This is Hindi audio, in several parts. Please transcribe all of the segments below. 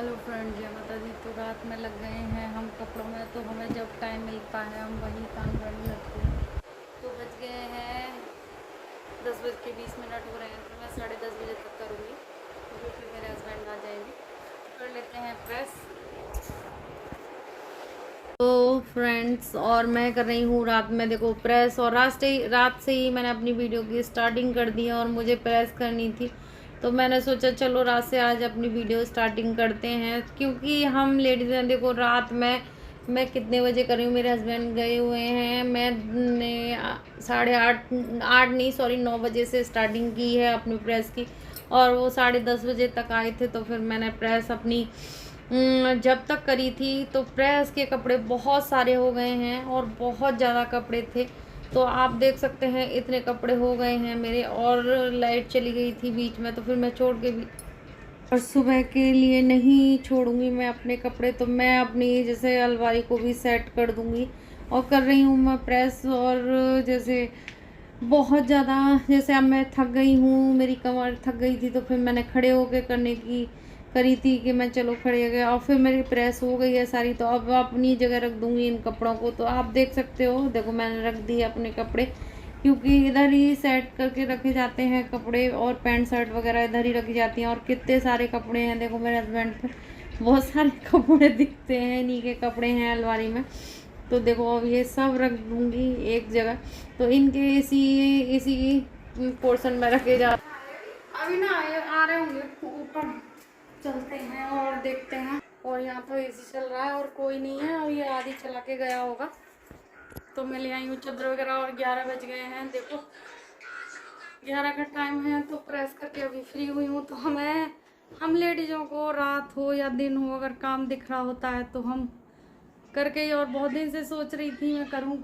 हेलो फ्रेंड, जय माता दी। तो रात में लग गए हैं हम कपड़ों में। तो हमें जब टाइम मिलता है हम वही काम करने लगते हैं। तो बज गए हैं 10:20 हो रहे हैं। तो मैं 10:30 बजे तक करूँगी क्योंकि फिर मेरे हस्बैंड आ जाएंगे। कर लेते हैं प्रेस। तो फ्रेंड्स, और मैं कर रही हूँ रात में देखो प्रेस। और रात से ही मैंने अपनी वीडियो की स्टार्टिंग कर दी है और मुझे प्रेस करनी थी। तो मैंने सोचा चलो रात से आज अपनी वीडियो स्टार्टिंग करते हैं, क्योंकि हम लेडीज़ हैं। देखो रात में मैं कितने बजे कर रही हूँ, मेरे हस्बैंड गए हुए हैं। मैंने 8:30 8 नहीं सॉरी 9 बजे से स्टार्टिंग की है अपनी प्रेस की, और वो 10:30 बजे तक आए थे। तो फिर मैंने प्रेस अपनी जब तक करी थी तो प्रेस के कपड़े बहुत सारे हो गए हैं और बहुत ज़्यादा कपड़े थे। तो आप देख सकते हैं इतने कपड़े हो गए हैं मेरे। और लाइट चली गई थी बीच में, तो फिर मैं छोड़ के भी और सुबह के लिए नहीं छोड़ूंगी मैं अपने कपड़े। तो मैं अपनी जैसे अलमारी को भी सेट कर दूंगी और कर रही हूँ मैं प्रेस। और जैसे बहुत ज़्यादा जैसे अब मैं थक गई हूँ, मेरी कमर थक गई थी, तो फिर मैंने खड़े होके करने की करी थी कि मैं चलो खड़े हो गए। और फिर मेरी प्रेस हो गई है सारी। तो अब अपनी जगह रख दूंगी इन कपड़ों को। तो आप देख सकते हो, देखो मैंने रख दिए अपने कपड़े, क्योंकि इधर ही सेट करके रखे जाते हैं कपड़े। और पैंट शर्ट वगैरह इधर ही रखी जाती हैं। और कितने सारे कपड़े हैं, देखो मेरे हस्बैंड पे बहुत सारे कपड़े दिखते हैं, इन्हीं के कपड़े हैं अलमारी में। तो देखो अब ये सब रख दूंगी एक जगह। तो इनके इसी इसी पोर्शन में रखे जा। अभी ना आ रहे होंगे ऊपर, चलते हैं और देखते हैं। और यहाँ तो एसी चल रहा है और कोई नहीं है, और ये आधी चला के गया होगा। तो मैं ले आई हूँ चादर वगैरह। और 11 बज गए हैं, देखो 11 का टाइम है। तो प्रेस करके अभी फ्री हुई हूँ। तो हम लेडीज़ों को रात हो या दिन हो, अगर काम दिख रहा होता है तो हम करके ही। और बहुत दिन से सोच रही थी मैं करूँ।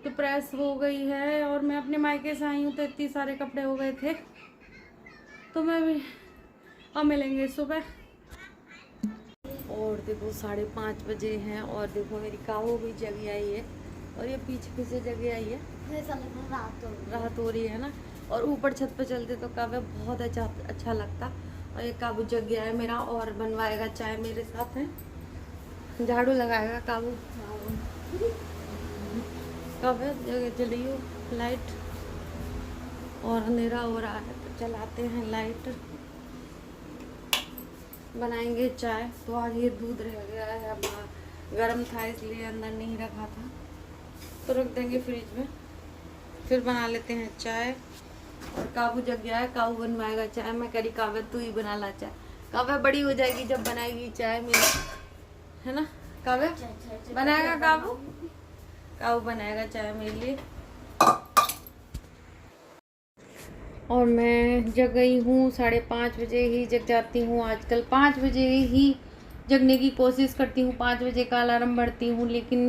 तो प्रेस हो गई है। और मैं अपने मायके से आई हूँ तो इतने सारे कपड़े हो गए थे। तो मैं भी अब मिलेंगे सुबह। और देखो 5:30 बजे हैं और देखो मेरी काऊ भी जगी आई है। और ये पीछे पीछे जगी आई है, रात हो रही है ना। और ऊपर छत पे चलते तो काव्य बहुत अच्छा लगता। और ये काबू जग गया है मेरा और बनवाएगा चाय मेरे साथ है। झाड़ू लगाएगा काबू। काव्य जली हो लाइट और अंधेरा हो रहा है, तो चलाते हैं लाइट। बनाएंगे चाय। तो आज ये दूध रह गया है, अब गर्म था इसलिए अंदर नहीं रखा था, तो रख देंगे फ्रिज में। फिर बना लेते हैं चाय। और काबू जग गया है, काबू बनवाएगा चाय। मैं करी काव्य तू ही बना ला चाय। काव्य बड़ी हो जाएगी जब बनाएगी चाय मेरी, है ना। काव्य बनाएगा काबू, काबू बनाएगा चाय मेरे लिए। और मैं जग गई हूँ 5:30 बजे ही जग जाती हूँ आजकल। 5 बजे ही जगने की कोशिश करती हूँ, 5 बजे का अलार्म भरती हूँ। लेकिन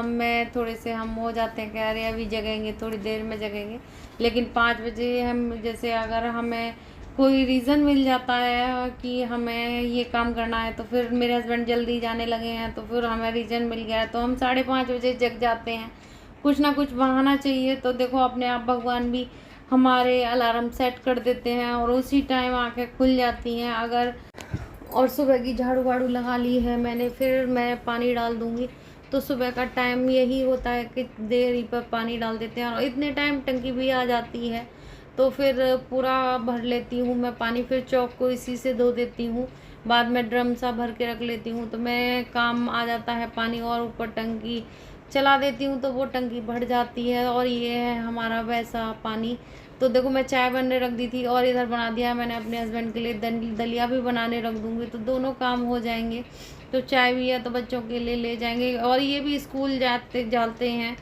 मैं थोड़े से हम हो जाते हैं कि अरे अभी जगेंगे, थोड़ी देर में जगेंगे। लेकिन 5 बजे हम जैसे अगर हमें कोई रीज़न मिल जाता है कि हमें ये काम करना है, तो फिर मेरे हस्बैंड जल्दी जाने लगे हैं तो फिर हमें रीज़न मिल गया है तो हम 5:30 बजे जग जाते हैं। कुछ ना कुछ बहाना चाहिए। तो देखो अपने आप भगवान भी हमारे अलार्म सेट कर देते हैं और उसी टाइम आंखें खुल जाती हैं अगर। और सुबह की झाड़ू वाड़ू लगा ली है मैंने, फिर मैं पानी डाल दूंगी। तो सुबह का टाइम यही होता है कि देरी पर पानी डाल देते हैं और इतने टाइम टंकी भी आ जाती है। तो फिर पूरा भर लेती हूँ मैं पानी, फिर चौक को इसी से धो देती हूँ। बाद में ड्रम सा भर के रख लेती हूँ, तो मैं काम आ जाता है पानी। और ऊपर टंकी चला देती हूँ तो वो टंकी भर जाती है। और ये है हमारा वैसा पानी। तो देखो मैं चाय बनने रख दी थी और इधर बना दिया मैंने अपने हस्बैंड के लिए दलिया भी बनाने रख दूँगी, तो दोनों काम हो जाएंगे। तो चाय भी है तो बच्चों के लिए ले जाएंगे और ये भी स्कूल जाते हैं।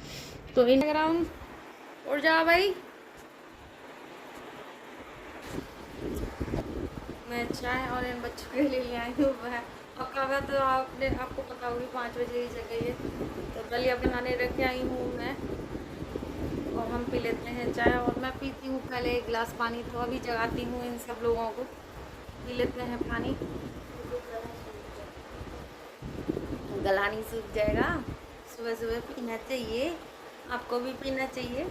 तो इंस्टाग्राम उड़ जा भाई। मैं चाय और इन बच्चों के लिए ले आई हूँ वह। और काव्या तो आपको पता होगी 5 बजे ही जग गई है। तो दलिया बनाने रख के आई हूँ मैं। और हम पी लेते हैं चाय। और मैं पीती हूँ पहले 1 गिलास पानी, तो अभी जगाती हूँ इन सब लोगों को। पी लेते हैं पानी, गला नहीं सूख जाएगा। सुबह सुबह पीना चाहिए, आपको भी पीना चाहिए।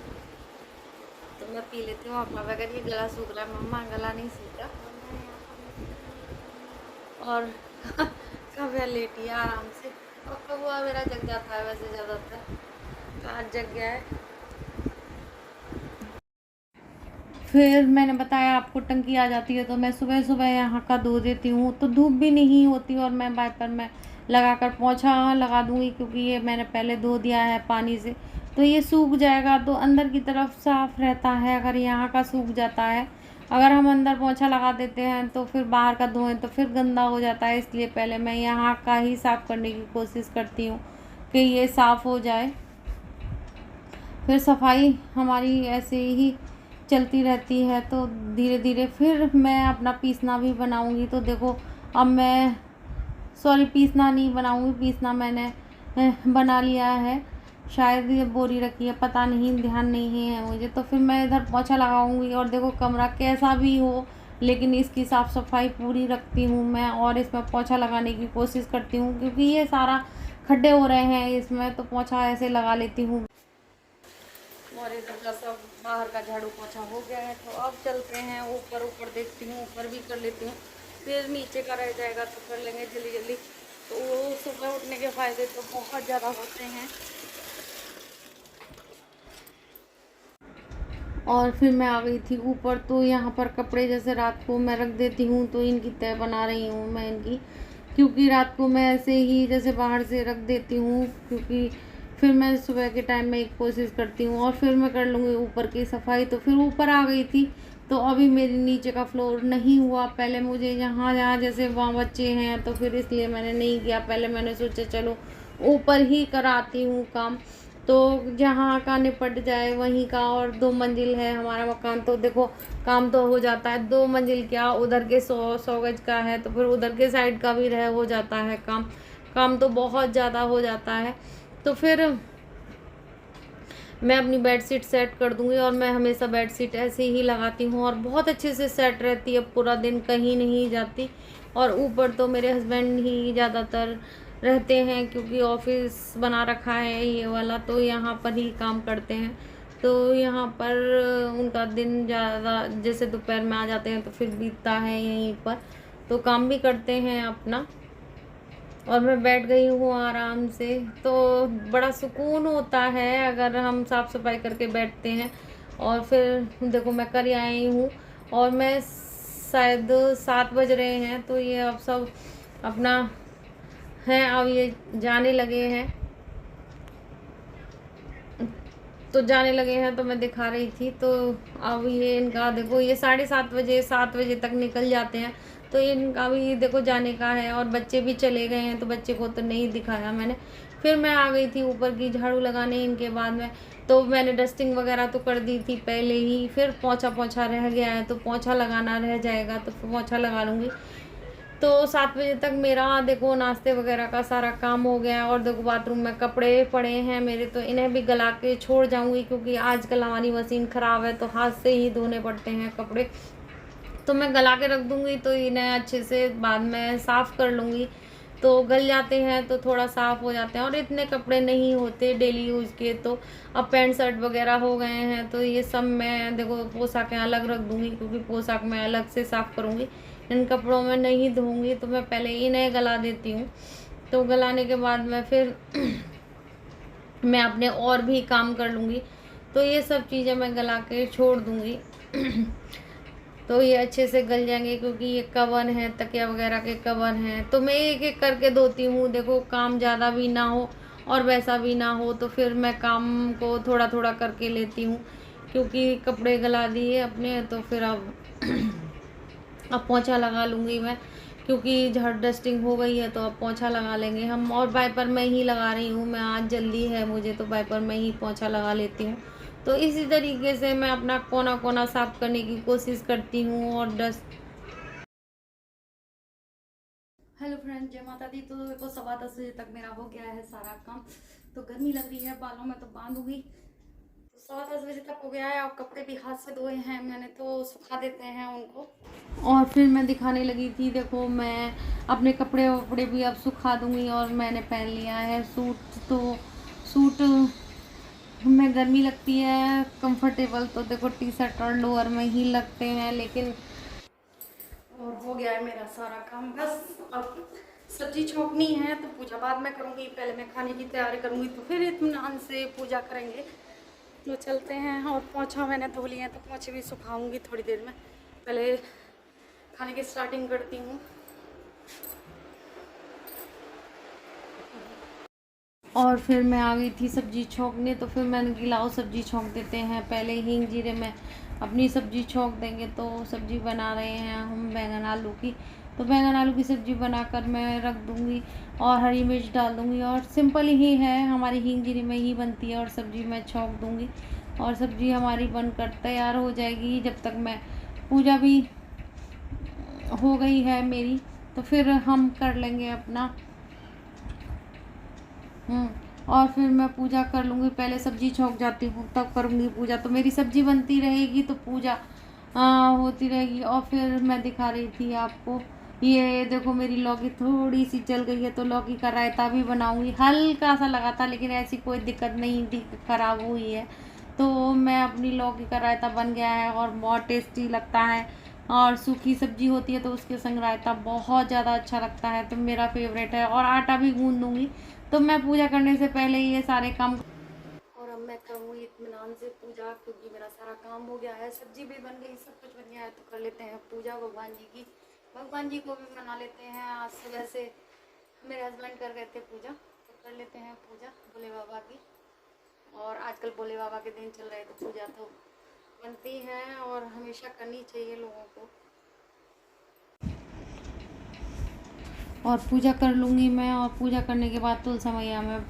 तो मैं पी लेती हूँ। अपना अगर ये गला सूख रहा है, मम्मा गला नहीं सूखा। और कव्या लेटी है आराम से, और कौवा मेरा जग जाता है वैसे ज़्यादातर, तो आज जग गया है। फिर मैंने बताया आपको टंकी आ जाती है तो मैं सुबह सुबह यहाँ का धो देती हूँ, तो धूप भी नहीं होती और मैं वाइपर में लगा कर पोंछा लगा दूँगी, क्योंकि ये मैंने पहले धो दिया है पानी से, तो ये सूख जाएगा तो अंदर की तरफ साफ़ रहता है। अगर यहाँ का सूख जाता है, अगर हम अंदर पोंछा लगा देते हैं तो फिर बाहर का धोएं तो फिर गंदा हो जाता है, इसलिए पहले मैं यहाँ का ही साफ़ करने की कोशिश करती हूँ कि ये साफ़ हो जाए। फिर सफाई हमारी ऐसे ही चलती रहती है, तो धीरे धीरे फिर मैं अपना पीसना भी बनाऊंगी। तो देखो अब मैं पीसना नहीं बनाऊंगी, पीसना मैंने बना लिया है, शायद ये बोरी रखी है, पता नहीं, ध्यान नहीं है मुझे। तो फिर मैं इधर पोंछा लगाऊंगी, और देखो कमरा कैसा भी हो लेकिन इसकी साफ़ सफाई पूरी रखती हूँ मैं, और इसमें पोंछा लगाने की कोशिश करती हूँ, क्योंकि ये सारा खड्डे हो रहे हैं इसमें, तो पोंछा ऐसे लगा लेती हूँ। और इधर का सब बाहर का झाड़ू पोछा हो गया है, तो अब चलते हैं ऊपर। ऊपर देखती हूँ, ऊपर भी कर लेती हूँ, फिर नीचे का रह जाएगा तो कर लेंगे जल्दी जल्दी। तो वो सुबह उठने के फ़ायदे तो बहुत ज़्यादा होते हैं। और फिर मैं आ गई थी ऊपर, तो यहाँ पर कपड़े जैसे रात को मैं रख देती हूँ, तो इनकी तह बना रही हूँ मैं इनकी, क्योंकि रात को मैं ऐसे ही जैसे बाहर से रख देती हूँ, क्योंकि फिर मैं सुबह के टाइम में एक कोशिश करती हूँ और फिर मैं कर लूँगी ऊपर की सफाई। तो फिर ऊपर आ गई थी, तो अभी मेरी नीचे का फ्लोर नहीं हुआ। पहले मुझे यहाँ जहाँ जैसे वहाँ बच्चे हैं तो फिर इसलिए मैंने नहीं किया, पहले मैंने सोचा चलो ऊपर ही कराती हूँ काम, तो जहाँ का निपट जाए वहीं का। और 2 मंजिल है हमारा मकान, तो देखो काम तो हो जाता है। 2 मंजिल क्या, उधर के 100 गज का है, तो फिर उधर के साइड का भी हो जाता है काम तो बहुत ज़्यादा हो जाता है। तो फिर मैं अपनी बेडशीट सेट कर दूंगी, और मैं हमेशा बेडशीट ऐसे ही लगाती हूँ और बहुत अच्छे से सेट रहती है, पूरा दिन कहीं नहीं जाती। और ऊपर तो मेरे हस्बैंड ही ज़्यादातर रहते हैं, क्योंकि ऑफिस बना रखा है ये वाला, तो यहाँ पर ही काम करते हैं। तो यहाँ पर उनका दिन ज़्यादा, जैसे दोपहर में आ जाते हैं तो फिर बीतता है यहीं पर, तो काम भी करते हैं अपना। और मैं बैठ गई हूँ आराम से, तो बड़ा सुकून होता है अगर हम साफ़ सफाई करके बैठते हैं। और फिर देखो मैं कर आई हूँ, और मैं शायद 7 बज रहे हैं, तो ये अब सब अपना है, अब ये जाने लगे हैं, तो मैं दिखा रही थी। तो अब ये इनका देखो, ये 7:30 बजे 7 बजे तक निकल जाते हैं, तो इनका भी देखो जाने का है। और बच्चे भी चले गए हैं, तो बच्चे को तो नहीं दिखाया मैंने। फिर मैं आ गई थी ऊपर की झाड़ू लगाने इनके बाद में, तो मैंने डस्टिंग वगैरह तो कर दी थी पहले ही। फिर पोंछा रह गया है, तो पोंछा लगाना रह जाएगा, तो फिर पोंछा लगा लूँगी। तो 7 बजे तक मेरा देखो नाश्ते वगैरह का सारा काम हो गया। और देखो बाथरूम में कपड़े पड़े हैं मेरे, तो इन्हें भी गला के छोड़ जाऊंगी, क्योंकि आजकल हमारी मशीन ख़राब है, तो हाथ से ही धोने पड़ते हैं कपड़े। तो मैं गला के रख दूंगी, तो इन्हें अच्छे से बाद में साफ़ कर लूँगी, तो गल जाते हैं तो थोड़ा साफ़ हो जाते हैं। और इतने कपड़े नहीं होते डेली यूज़ के, तो अब पैंट शर्ट वगैरह हो गए हैं, तो ये सब मैं देखो पोशाकें अलग रख दूँगी, क्योंकि पोशाक मैं अलग से साफ़ करूँगी, इन कपड़ों में नहीं धोऊंगी। तो मैं पहले इन्हें गला देती हूँ, तो गलाने के बाद में फिर मैं अपने और भी काम कर लूँगी। तो ये सब चीज़ें मैं गला के छोड़ दूँगी तो ये अच्छे से गल जाएंगे, क्योंकि ये कवन है, तकिया वगैरह के कवन हैं। तो मैं एक एक करके धोती हूँ, देखो काम ज़्यादा भी ना हो और वैसा भी ना हो, तो फिर मैं काम को थोड़ा थोड़ा करके लेती हूँ, क्योंकि कपड़े गला दिए अपने। तो फिर अब पोंछा लगा लूँगी मैं, क्योंकि झाड़ डस्टिंग हो गई है, तो अब पोंछा लगा लेंगे हम। और वाइपर में ही लगा रही हूँ मैं, आज जल्दी है मुझे, तो वाइपर में ही पोंछा लगा लेती हूँ। तो इसी तरीके से मैं अपना कोना कोना साफ करने की कोशिश करती हूँ। और डस्ट हेलो फ्रेंड, जय माता दी। तो देखो 10:15 बजे तक मेरा हो गया है सारा काम। तो गर्मी लग रही है, बालों में तो बांधूंगी। तो 10:15 बजे तक हो गया है, और कपड़े भी हाथ से धोए हैं मैंने, तो सुखा देते हैं उनको। और फिर मैं दिखाने लगी थी, देखो मैं अपने कपड़े वपड़े भी अब सुखा दूंगी। और मैंने पहन लिया है सूट, तो सूट में गर्मी लगती है कंफर्टेबल, तो देखो टी शर्ट और लोअर में ही लगते हैं, लेकिन और हो गया है मेरा सारा काम, बस अब सब्जी छोंकनी है तो पूजा बाद में करूँगी, पहले मैं खाने की तैयारी करूँगी तो फिर इत्मीनान से पूजा करेंगे। तो चलते हैं। और पोछा मैंने धो लिए हैं तो पोछे भी सुखाऊंगी थोड़ी देर में, पहले खाने की स्टार्टिंग करती हूँ। और फिर मैं आ गई थी सब्जी छौंकने, तो फिर मैंने कि लाओ सब्जी छौंक देते हैं। पहले हींग जीरे में अपनी सब्जी छौंक देंगे। तो सब्जी बना रहे हैं हम बैंगन आलू की। तो बैंगन आलू की सब्ज़ी बनाकर मैं रख दूँगी और हरी मिर्च डाल दूँगी, और सिंपल ही है, हमारी हींग जीरे में ही बनती है। और सब्ज़ी मैं छौंक दूँगी और सब्ज़ी हमारी बनकर तैयार हो जाएगी। जब तक मैं पूजा भी हो गई है मेरी, तो फिर हम कर लेंगे अपना। और फिर मैं पूजा कर लूँगी। पहले सब्जी छौंक जाती हूँ तब करूँगी पूजा। तो मेरी सब्जी बनती रहेगी तो पूजा होती रहेगी। और फिर मैं दिखा रही थी आपको, ये देखो मेरी लौकी थोड़ी सी जल गई है, तो लौकी का रायता भी बनाऊँगी। हल्का सा लगा था लेकिन ऐसी कोई दिक्कत नहीं थी, ख़राब हुई है। तो मैं अपनी लौकी का रायता बन गया है और बहुत टेस्टी लगता है। और सूखी सब्जी होती है तो उसके संग रायता बहुत ज़्यादा अच्छा लगता है, तो मेरा फेवरेट है। और आटा भी गूँध दूँगी। तो मैं पूजा करने से पहले ये सारे काम। और अब मैं करूँगी इत्मीनान से पूजा, क्योंकि मेरा सारा काम हो गया है, सब्जी भी बन गई, सब कुछ बन गया है। तो कर लेते हैं पूजा भगवान जी की, भगवान जी को भी मना लेते हैं। आज सुबह से मेरे हस्बैंड कर गए थे पूजा, तो कर लेते हैं पूजा भोले बाबा की। और आजकल भोले बाबा के दिन चल रहे हैं तो पूजा तो बनती है और हमेशा करनी चाहिए लोगों को। और पूजा कर लूँगी मैं। और पूजा करने के बाद तुलसी मैया में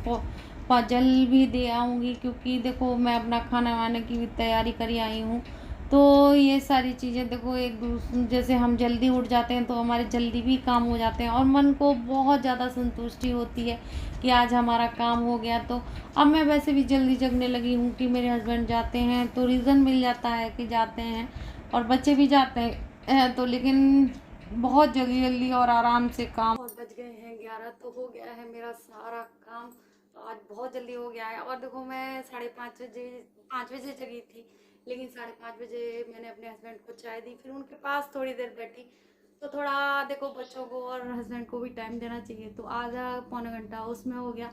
जल भी दे आऊँगी, क्योंकि देखो मैं अपना खाना वाने की भी तैयारी करी आई हूँ। तो ये सारी चीज़ें देखो, एक दूसरे जैसे हम जल्दी उठ जाते हैं तो हमारे जल्दी भी काम हो जाते हैं और मन को बहुत ज़्यादा संतुष्टि होती है कि आज हमारा काम हो गया। तो अब मैं वैसे भी जल्दी जगने लगी हूँ कि मेरे हस्बैंड जाते हैं तो रीज़न मिल जाता है कि जाते हैं, और बच्चे भी जाते हैं। तो लेकिन बहुत जल्दी जल्दी और आराम से काम। और बज गए हैं 11, तो हो गया है मेरा सारा काम। तो आज बहुत जल्दी हो गया है। और देखो मैं 5:30 बजे जगी थी, लेकिन 5:30 बजे मैंने अपने हस्बैंड को चाय दी, फिर उनके पास थोड़ी देर बैठी। तो थोड़ा देखो बच्चों को और हस्बैंड को भी टाइम देना चाहिए, तो आधा पौना घंटा उसमें हो गया।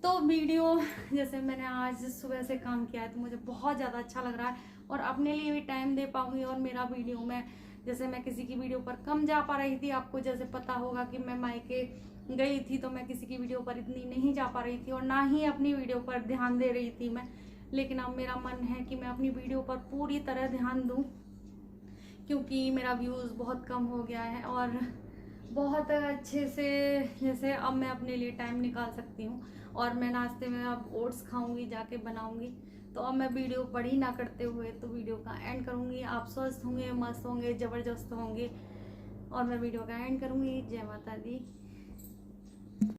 तो वीडियो जैसे मैंने आज सुबह से काम किया है तो मुझे बहुत ज़्यादा अच्छा लग रहा है और अपने लिए भी टाइम दे पाऊंगी। और मेरा वीडियो में जैसे मैं किसी की वीडियो पर कम जा पा रही थी, आपको जैसे पता होगा कि मैं मायके गई थी तो मैं किसी की वीडियो पर इतनी नहीं जा पा रही थी और ना ही अपनी वीडियो पर ध्यान दे रही थी मैं। लेकिन अब मेरा मन है कि मैं अपनी वीडियो पर पूरी तरह ध्यान दूँ, क्योंकि मेरा व्यूज़ बहुत कम हो गया है और बहुत अच्छे से जैसे अब मैं अपने लिए टाइम निकाल सकती हूँ। और मैं नाश्ते में अब ओट्स खाऊंगी, जाके बनाऊंगी। तो अब मैं वीडियो बड़ी ना करते हुए तो वीडियो का एंड करूँगी। आप स्वस्थ होंगे, मस्त होंगे, ज़बरदस्त होंगे और मैं वीडियो का एंड करूँगी। जय माता दी।